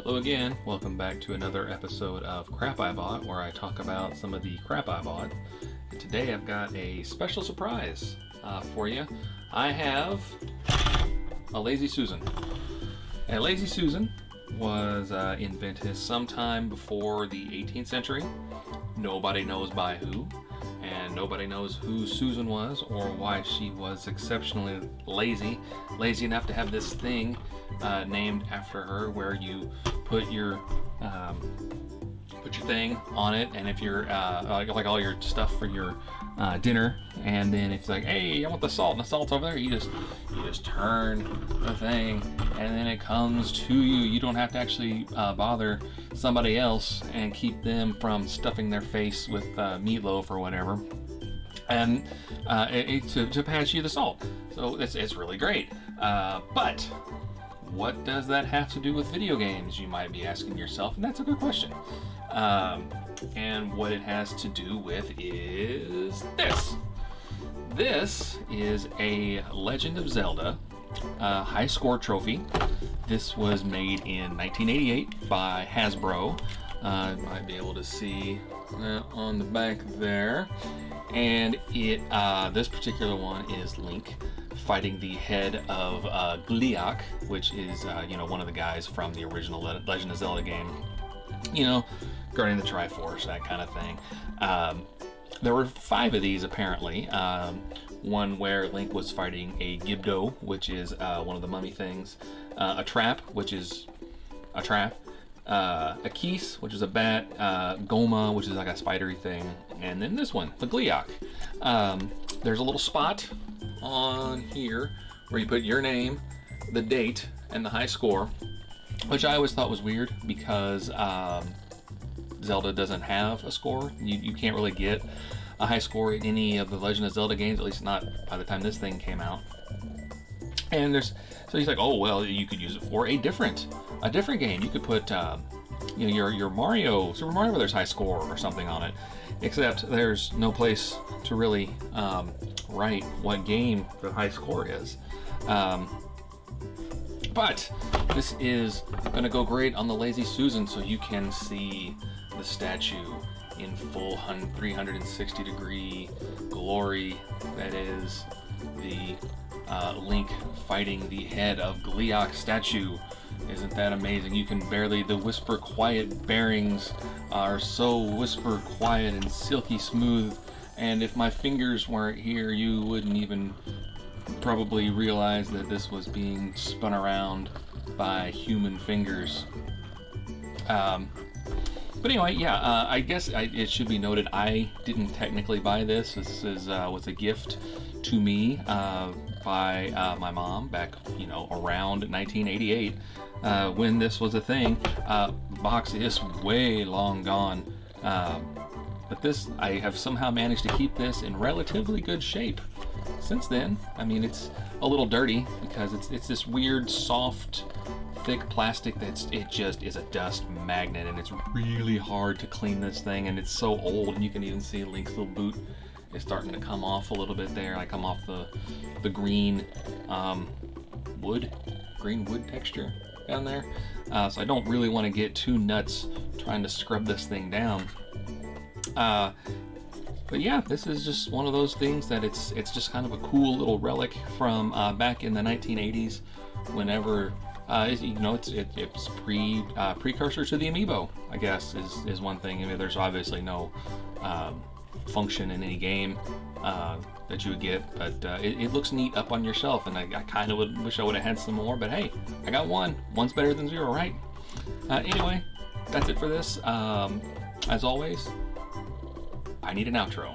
Hello again, welcome back to another episode of Crap I Bought, where I talk about some of the crap I bought. And today I've got a special surprise for you. I have a Lazy Susan. And a Lazy Susan was invented sometime before the 18th century. Nobody knows by who, and nobody knows who Susan was or why she was exceptionally lazy enough to have this thing named after her, where you put your thing on it, and if you're like all your stuff for your dinner, and then it's like, hey, I want the salt, and the salt's over there, you just turn the thing, and then it comes to you. You don't have to actually bother somebody else and keep them from stuffing their face with meatloaf or whatever, and to pass you the salt. So it's really great. But what does that have to do with video games, you might be asking yourself, and that's a good question. And what it has to do with is this. This is a Legend of Zelda high score trophy. This was made in 1988 by Hasbro. You might be able to see that on the back there. And this particular one is Link fighting the head of Gleeok, which is one of the guys from the original Legend of Zelda game. Guarding the Triforce, that kind of thing. There were 5 of these apparently. One where Link was fighting a Gibdo, which is one of the mummy things, a Trap, which is a trap, a Keese, which is a bat, Goma, which is like a spidery thing, and then this one, the Gleeok. There's a little spot on here where you put your name, the date, and the high score, which I always thought was weird because Zelda doesn't have a score. You can't really get a high score in any of the Legend of Zelda games, at least not by the time this thing came out. And so he's like, oh well, you could use it for a different game. You could put your Super Mario Brothers high score or something on it, except there's no place to really write what game the high score is. But this is going to go great on the Lazy Susan, so you can see the statue in full 360 degree glory. That is the Link fighting the head of Gleeok statue. Isn't that amazing? You can barely, the whisper quiet bearings are so whisper quiet and silky smooth, and if my fingers weren't here, you wouldn't even probably realize that this was being spun around by human fingers. But anyway, yeah, I guess it should be noted, I didn't technically buy this. This was a gift to me by my mom back, around 1988, when this was a thing. Box is way long gone, but this, I have somehow managed to keep this in relatively good shape since then. I mean, it's a little dirty because it's this weird, soft, thick plastic it just is a dust magnet, and it's really hard to clean this thing, and it's so old, and you can even see Link's little boot is starting to come off a little bit there, like come off the green wood texture down there. So I don't really want to get too nuts trying to scrub this thing down. But yeah, this is just one of those things that it's just kind of a cool little relic from back in the 1980s, whenever it's precursor to the amiibo, I guess, is one thing. I mean, there's obviously no function in any game that you would get, but it looks neat up on your shelf, and I kind of wish I would have had some more, but hey, I got one. One's better than 0, right? Anyway, that's it for this. As always, I need an outro.